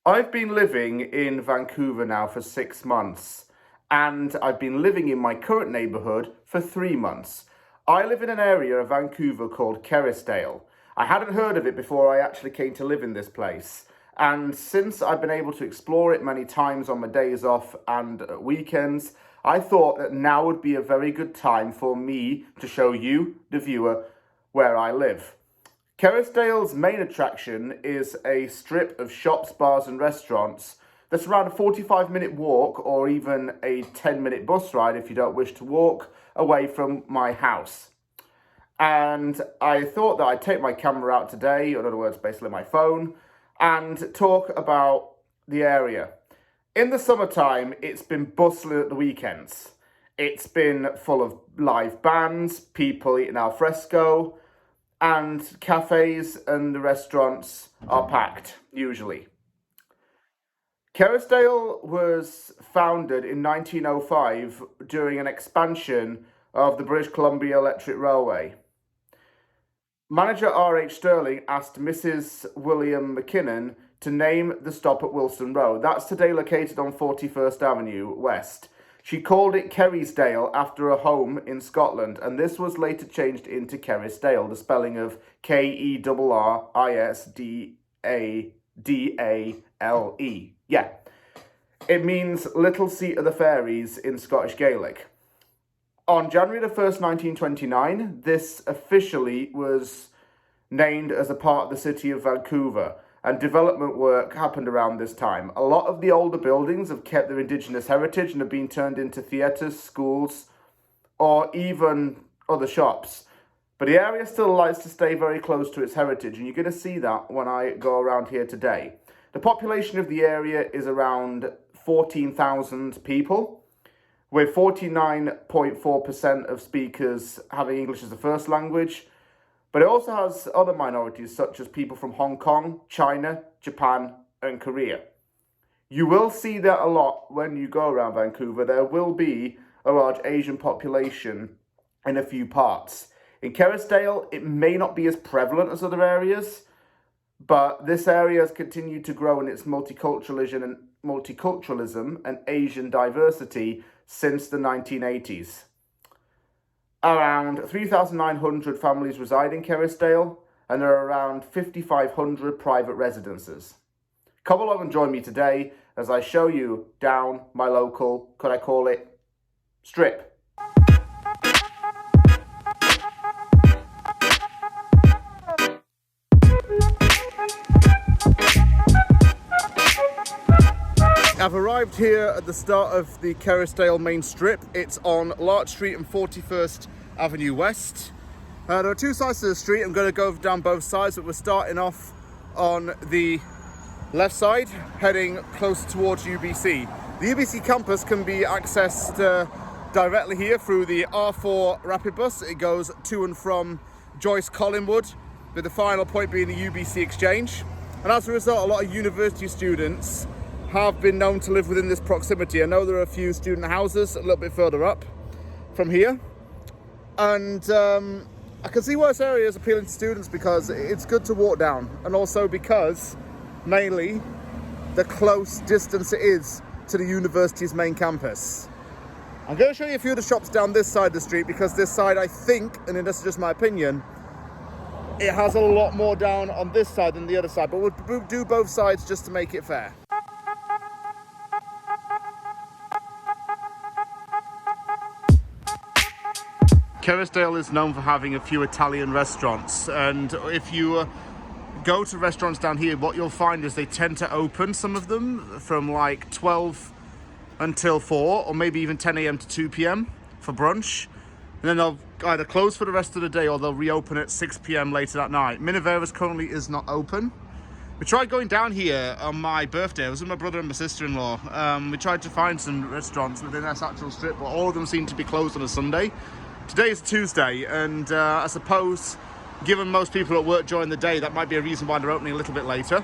I've been living in Vancouver now for 6 months, and I've been living in my current neighbourhood for 3 months. I live in an area of Vancouver called Kerrisdale. I hadn't heard of it before I actually came to live in this place, and since I've been able to explore it many times on my days off and weekends, I thought that now would be a very good time for me to show you, the viewer, where I live. Kerrisdale's main attraction is a strip of shops, bars and restaurants that's around a 45-minute walk or even a 10-minute bus ride if you don't wish to walk away from my house. And I thought that I'd take my camera out today, in other words, basically my phone, and talk about the area. In the summertime, it's been bustling at the weekends. It's been full of live bands, people eating al fresco, and cafes and the restaurants are packed, usually. Kerrisdale was founded in 1905 during an expansion of the British Columbia Electric Railway. Manager R.H. Sterling asked Mrs. William McKinnon to name the stop at Wilson Road. That's today located on 41st Avenue West. She called it Kerrisdale after a home in Scotland, and this was later changed into Kerrisdale, the spelling of Kerrisdale. Yeah, it means Little Seat of the Fairies in Scottish Gaelic. On January the 1st, 1929, this officially was named as a part of the city of Vancouver, and development work happened around this time. A lot of the older buildings have kept their Indigenous heritage and have been turned into theatres, schools, or even other shops. But the area still likes to stay very close to its heritage, and you're going to see that when I go around here today. The population of the area is around 14,000 people, with 49.4% of speakers having English as a first language. But it also has other minorities such as people from Hong Kong, China, Japan and Korea. You will see that a lot when you go around Vancouver. There will be a large Asian population in a few parts. In Kerrisdale, it may not be as prevalent as other areas, but this area has continued to grow in its multiculturalism and Asian diversity since the 1980s. Around 3,900 families reside in Kerrisdale, and there are around 5,500 private residences. Come along and join me today as I show you down my local, could I call it, strip. I've arrived here at the start of the Kerrisdale main strip. It's on Larch Street and 41st Avenue West. There are two sides to the street. I'm going to go down both sides, but we're starting off on the left side, heading close towards UBC. The UBC campus can be accessed directly here through the R4 Rapid Bus. It goes to and from Joyce Collingwood, with the final point being the UBC Exchange. And as a result, a lot of university students have been known to live within this proximity. I know there are a few student houses a little bit further up from here, and I can see why this area is appealing to students because it's good to walk down, and also because mainly the close distance it is to the university's main campus. I'm going to show you a few of the shops down this side of the street because this side, I think, and this is just my opinion, it has a lot more down on this side than the other side, but we'll do both sides just to make it fair. Kerrisdale is known for having a few Italian restaurants, and if you go to restaurants down here, what you'll find is they tend to open, some of them, from like 12 until 4 or maybe even 10 a.m. to 2 p.m. for brunch, and then they'll either close for the rest of the day or they'll reopen at 6 p.m. later that night. Minivera's currently is not open. We tried going down here on my birthday. I was with my brother and my sister-in-law. We tried to find some restaurants within this actual strip, but all of them seem to be closed on a Sunday. Today is Tuesday, and I suppose, given most people at work during the day, that might be a reason why they're opening a little bit later.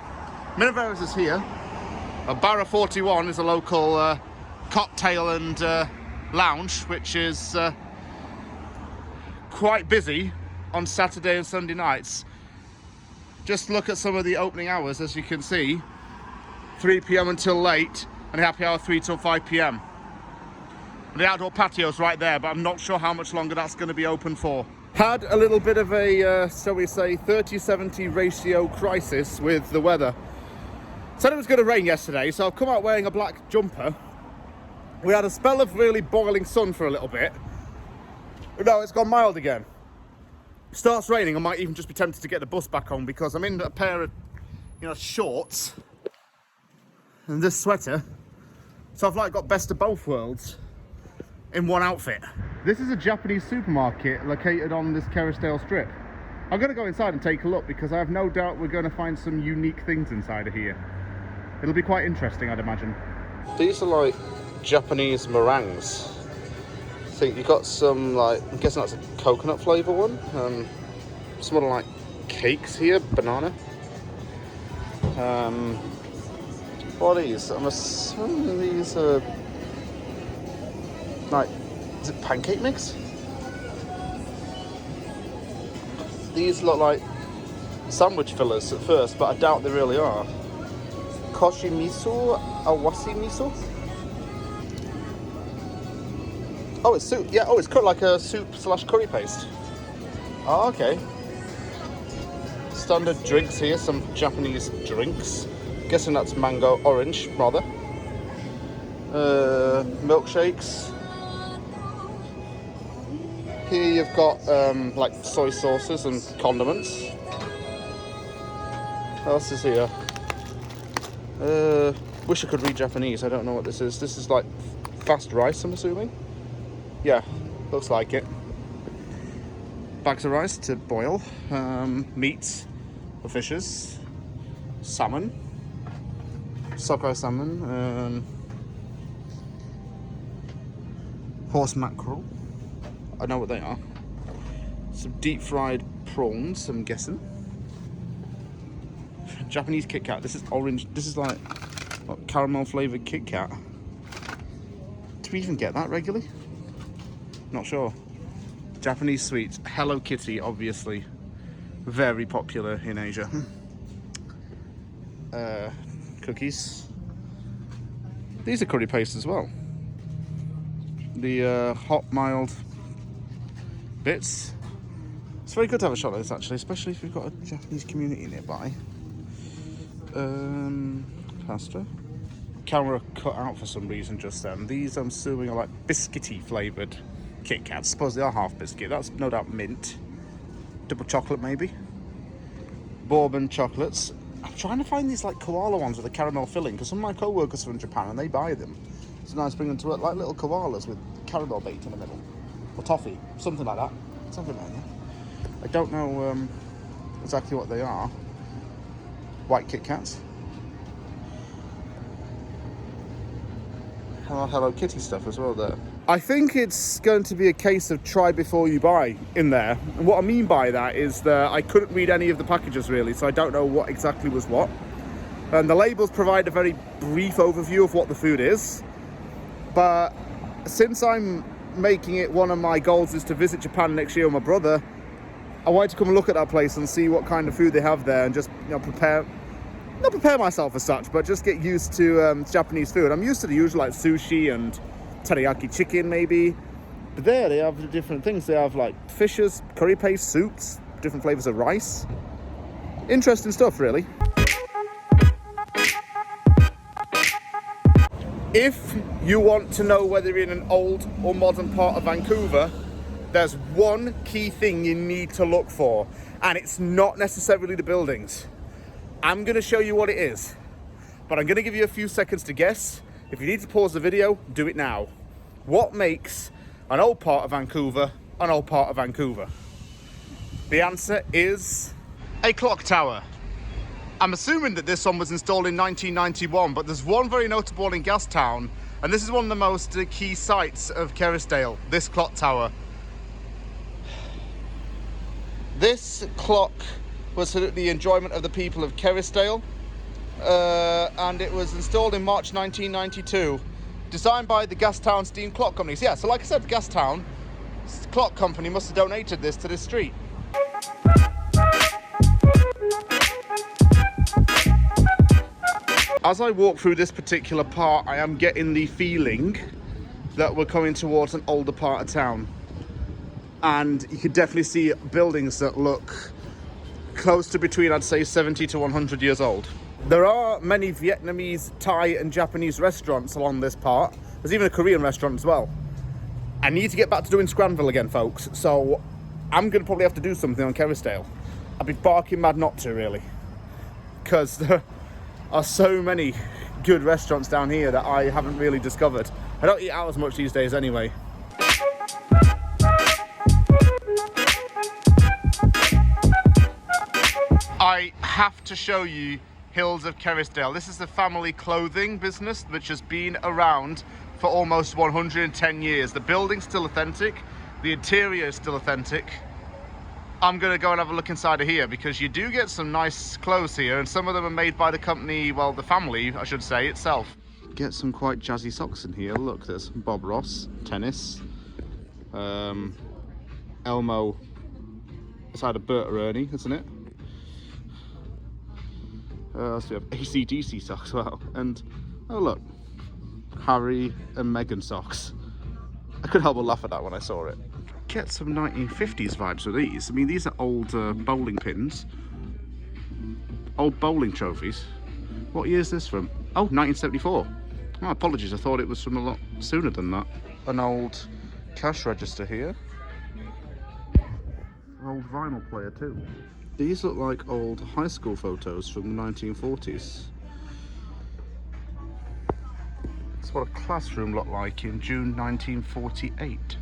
Minivera's is here. Barra 41 is a local cocktail and lounge, which is quite busy on Saturday and Sunday nights. Just look at some of the opening hours, as you can see. 3 p.m. until late, and the happy hour 3 till 5 p.m. The outdoor patio's right there, but I'm not sure how much longer that's going to be open for. Had a little bit of a, shall we say, 30-70 ratio crisis with the weather. Said it was going to rain yesterday, so I've come out wearing a black jumper. We had a spell of really boiling sun for a little bit. But no, it's gone mild again. Starts raining, I might even just be tempted to get the bus back on because I'm in a pair of, shorts and this sweater. So I've like got best of both worlds in one outfit. This is a Japanese supermarket located on this Kerrisdale strip. I'm going to go inside and take a look because I have no doubt we're going to find some unique things inside of here. It'll be quite interesting, I'd imagine. These are like Japanese meringues. I think you've got some, like, I'm guessing that's a coconut flavour one. Some other like cakes here, banana. What are these? I'm assuming these are like, is it pancake mix? These look like sandwich fillers at first, but I doubt they really are. Koshi miso, awasi miso. Oh, it's soup. Yeah. Oh, it's cut like a soup/curry paste. Oh, okay. Standard drinks here. Some Japanese drinks. Guessing that's mango orange, rather. Milkshakes. Here you've got like soy sauces and condiments. What else is here? Wish I could read Japanese. I don't know what this is. This is like fast rice, I'm assuming. Yeah, looks like it. Bags of rice to boil. Meats for fishes. Salmon. Sockeye salmon. Horse mackerel. I know what they are. Some deep fried prawns, I'm guessing. Japanese Kit Kat. This is orange. This is like what, caramel flavoured Kit Kat. Do we even get that regularly? Not sure. Japanese sweets. Hello Kitty, obviously. Very popular in Asia. Cookies. These are curry paste as well. The hot, mild bits. It's very good to have a shot at this, actually, especially if you've got a Japanese community nearby. Pasta. Camera cut out for some reason just then. These, I'm assuming, are like biscuity flavoured Kit Kats. Suppose they are half biscuit. That's no doubt mint. Double chocolate, maybe. Bourbon chocolates. I'm trying to find these like koala ones with a caramel filling because some of my co-workers are from Japan and they buy them. So now it's bringing them to work like little koalas with caramel bait in the middle. Or toffee. Something like that. Something like that. I don't know exactly what they are. White Kit Kats. Hello Kitty stuff as well there. I think it's going to be a case of try before you buy in there. And what I mean by that is that I couldn't read any of the packages really, so I don't know what exactly was what. And the labels provide a very brief overview of what the food is. But since I'm making it one of my goals is to visit Japan next year with my brother, I wanted to come and look at that place and see what kind of food they have there and just, not prepare myself as such, but just get used to Japanese food. I'm used to the usual like sushi and teriyaki chicken maybe, but there they have different things. They have like fishes, curry paste, soups, different flavors of rice. Interesting stuff, really. If you want to know whether you're in an old or modern part of Vancouver, there's one key thing you need to look for, and it's not necessarily the buildings. I'm going to show you what it is, but I'm going to give you a few seconds to guess. If you need to pause the video, do it now. What makes an old part of Vancouver an old part of Vancouver? The answer is a clock tower. I'm assuming that this one was installed in 1991, but there's one very notable in Gastown, and this is one of the most key sites of Kerrisdale, this clock tower. This clock was for the enjoyment of the people of Kerrisdale, and it was installed in March 1992, designed by the Gastown Steam Clock Company. So yeah, so like I said, the Gastown Clock Company must have donated this to this street. As I walk through this particular part, I am getting the feeling that we're coming towards an older part of town. And you can definitely see buildings that look close to between, I'd say, 70 to 100 years old. There are many Vietnamese, Thai and Japanese restaurants along this part. There's even a Korean restaurant as well. I need to get back to doing Scranville again, folks, so I'm going to probably have to do something on Kerrisdale. I'd be barking mad not to, really, because there are so many good restaurants down here that I haven't really discovered. I don't eat out as much these days anyway. I have to show you Hills of Kerrisdale. This is the family clothing business which has been around for almost 110 years. The building's still authentic, the interior is still authentic. I'm gonna go and have a look inside of here because you do get some nice clothes here, and some of them are made by the company, well, the family, I should say, itself. Get some quite jazzy socks in here. Look, there's Bob Ross, tennis, Elmo, it's either Bert or Ernie, isn't it? So we have AC/DC socks, well, and oh look, Harry and Meghan socks. I couldn't help but laugh at that when I saw it. Get some 1950s vibes with these. I mean, these are old bowling pins, old bowling trophies. What year is this from? Oh, 1974. Oh, apologies, I thought it was from a lot sooner than that. An old cash register here. An old vinyl player too. These look like old high school photos from the 1940s. That's what a classroom looked like in June 1948.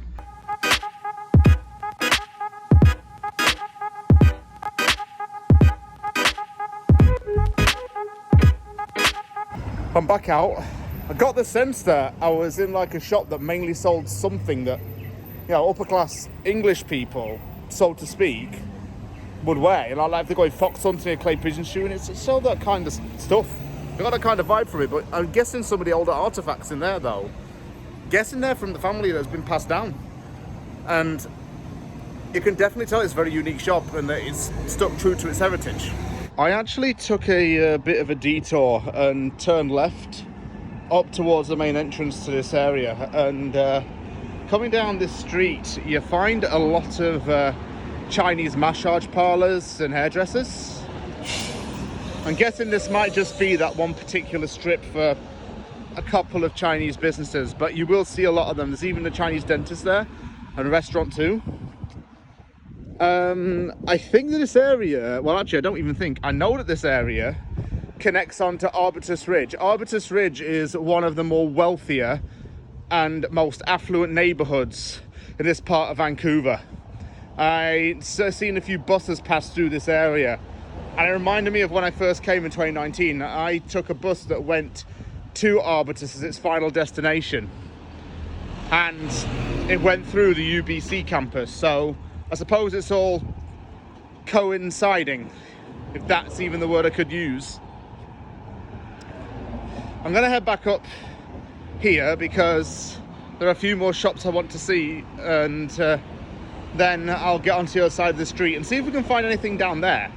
I'm back out. I got the sense that I was in like a shop that mainly sold something that, you know, upper class English people, so to speak, would wear. You know, like they're going fox hunting, a clay pigeon shoe, and it's all that kind of stuff. I got a kind of vibe from it, but I'm guessing some of the older artifacts in there though. Guessing they're from the family that's been passed down. And you can definitely tell it's a very unique shop and that it's stuck true to its heritage. I actually took a bit of a detour and turned left up towards the main entrance to this area, and coming down this street you find a lot of Chinese massage parlours and hairdressers. I'm guessing this might just be that one particular strip for a couple of Chinese businesses, but you will see a lot of them. There's even a Chinese dentist there and a restaurant too. I think that this area, well actually I don't even think, I know that this area connects onto Arbutus Ridge. Arbutus Ridge is one of the more wealthier and most affluent neighbourhoods in this part of Vancouver. I've seen a few buses pass through this area, and it reminded me of when I first came in 2019. I took a bus that went to Arbutus as its final destination, and it went through the UBC campus, so I suppose it's all coinciding, if that's even the word I could use. I'm going to head back up here because there are a few more shops I want to see, and then I'll get onto the other side of the street and see if we can find anything down there.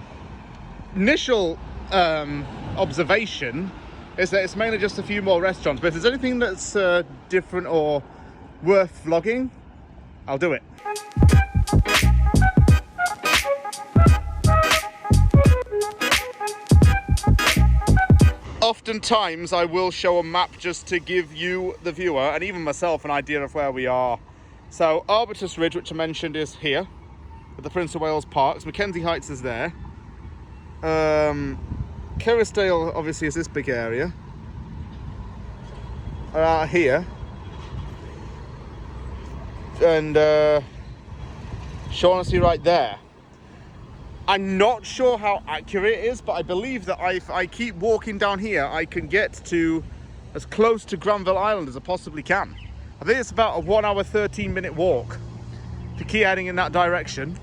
Initial observation is that it's mainly just a few more restaurants, but if there's anything that's different or worth vlogging, I'll do it. Oftentimes I will show a map just to give you, the viewer, and even myself, an idea of where we are. So Arbutus Ridge, which I mentioned, is here with the Prince of Wales Parks. Mackenzie Heights is there. Kerrisdale obviously is this big area. Here. And Shaughnessy right there. I'm not sure how accurate it is, but I believe that if I keep walking down here, I can get to as close to Granville Island as I possibly can. I think it's about a 1 hour, 13-minute walk to keep heading in that direction.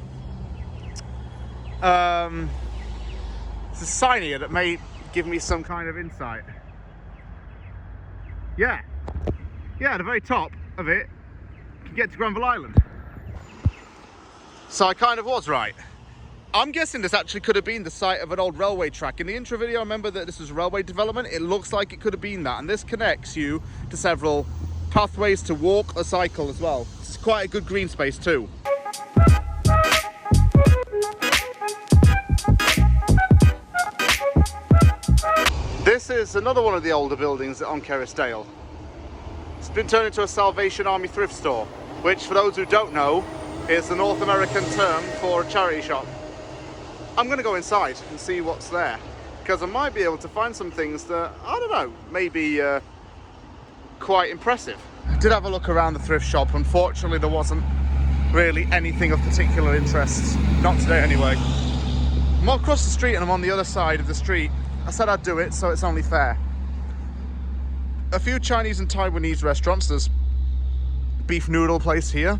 There's a sign here that may give me some kind of insight. Yeah, at the very top of it, you can get to Granville Island. So I kind of was right. I'm guessing this actually could have been the site of an old railway track. In the intro video, I remember that this was railway development. It looks like it could have been that. And this connects you to several pathways to walk or cycle as well. It's quite a good green space too. This is another one of the older buildings on Kerrisdale. It's been turned into a Salvation Army thrift store, which, for those who don't know, is the North American term for a charity shop. I'm going to go inside and see what's there, because I might be able to find some things that, I don't know, maybe quite impressive. I did have a look around the thrift shop. Unfortunately, there wasn't really anything of particular interest. Not today anyway. I'm across the street and I'm on the other side of the street. I said I'd do it, so it's only fair. A few Chinese and Taiwanese restaurants. There's beef noodle place here.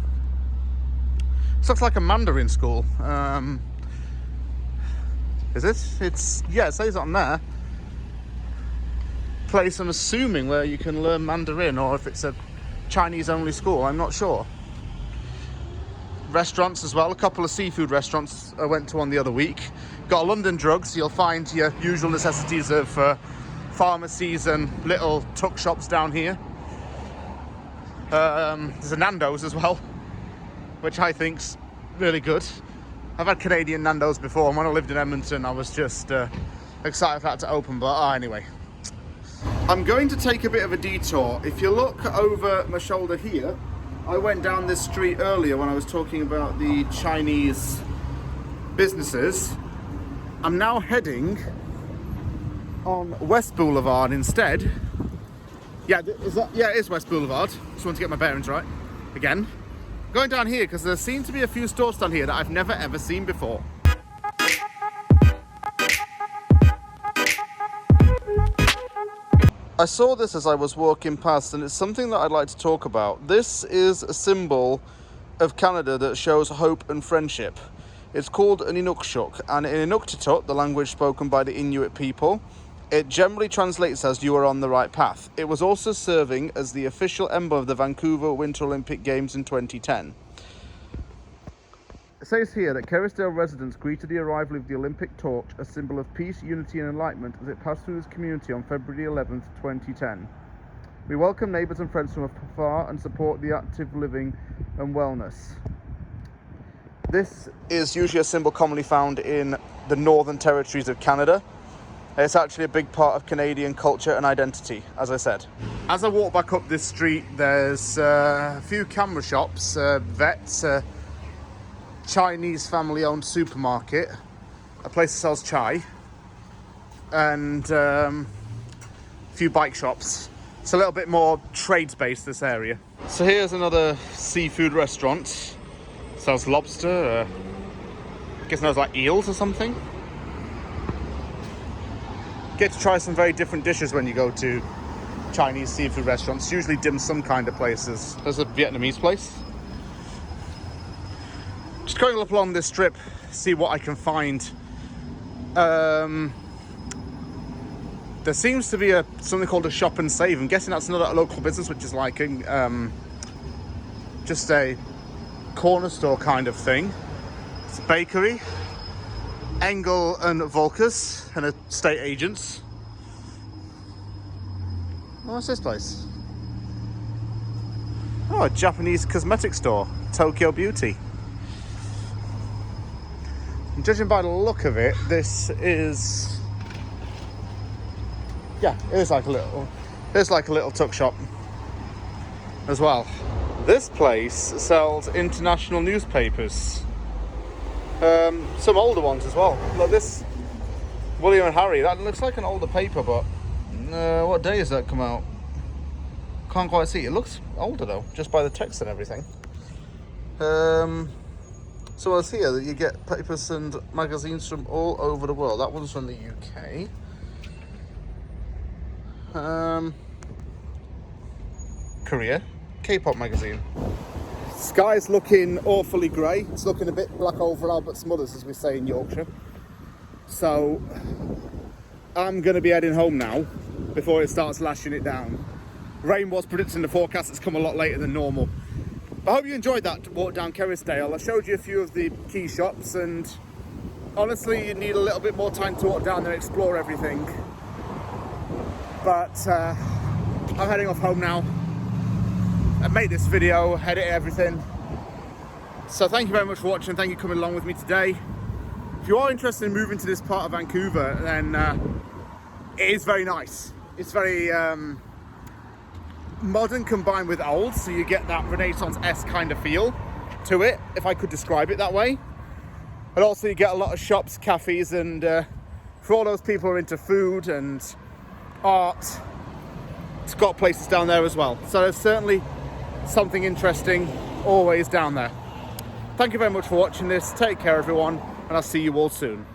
This looks like a Mandarin school. Is it? Yeah, it says it on there. Place, I'm assuming, where you can learn Mandarin, or if it's a Chinese only school, I'm not sure. Restaurants as well, a couple of seafood restaurants I went to on the other week. Got a London Drugs, so you'll find your usual necessities of pharmacies and little tuck shops down here. There's a Nando's as well, which I think's really good. I've had Canadian Nando's before, and when I lived in Edmonton I was just excited for that to open, but anyway. I'm going to take a bit of a detour. If you look over my shoulder here, I went down this street earlier when I was talking about the Chinese businesses. I'm now heading on West Boulevard instead. Yeah, it is West Boulevard. Just want to get my bearings right again. Going down here because there seem to be a few stores down here that I've never ever seen before. I saw this as I was walking past, and it's something that I'd like to talk about. This is a symbol of Canada that shows hope and friendship. It's called an Inukshuk, and in Inuktitut, the language spoken by the Inuit people, it generally translates as "you are on the right path." It was also serving as the official emblem of the Vancouver Winter Olympic Games in 2010. It says here that Kerrisdale residents greeted the arrival of the Olympic torch, a symbol of peace, unity and enlightenment, as it passed through this community on February 11th, 2010. We welcome neighbours and friends from afar and support the active living and wellness. This is usually a symbol commonly found in the northern territories of Canada. It's actually a big part of Canadian culture and identity, as I said. As I walk back up this street, there's a few camera shops, vets, Chinese family-owned supermarket, a place that sells chai, and a few bike shops. It's a little bit more trades-based, this area. So here's another seafood restaurant. Sells lobster, I guess those like eels or something. Get to try some very different dishes when you go to Chinese seafood restaurants, usually dim sum kind of places. There's a Vietnamese place. Just going up along this strip, see what I can find. There seems to be something called a shop and save. I'm guessing that's another local business, which is like just a corner store kind of thing. It's a bakery. Engel and Volkers and estate agents. Oh, what's this place? Oh, a Japanese cosmetic store, Tokyo Beauty. And judging by the look of it, this is, yeah, it's like a little tuck shop as well. This place sells international newspapers. Some older ones as well. Look, this William and Harry, that looks like an older paper, but what day does that come out? Can't quite see. It looks older though, just by the text and everything. So I see here that you get papers and magazines from all over the world. That one's from the UK. Korea, K-pop magazine. Sky's looking awfully grey. It's looking a bit black over Albert Smothers, as we say in Yorkshire. So I'm going to be heading home now before it starts lashing it down. Rain was predicted in the forecast. It's come a lot later than normal. But I hope you enjoyed that walk down Kerrisdale. I showed you a few of the key shops, and Honestly, you need a little bit more time to walk down there and explore everything. But I'm heading off home now. I made this video, edit everything. So thank you very much for watching. Thank you for coming along with me today. If you are interested in moving to this part of Vancouver, then it is very nice. It's very modern combined with old, so you get that Renaissance-esque kind of feel to it, if I could describe it that way. And also you get a lot of shops, cafes, and for all those people who are into food and art, it's got places down there as well. So there's certainly something interesting always down there. Thank you very much for watching this. Take care, everyone, and I'll see you all soon.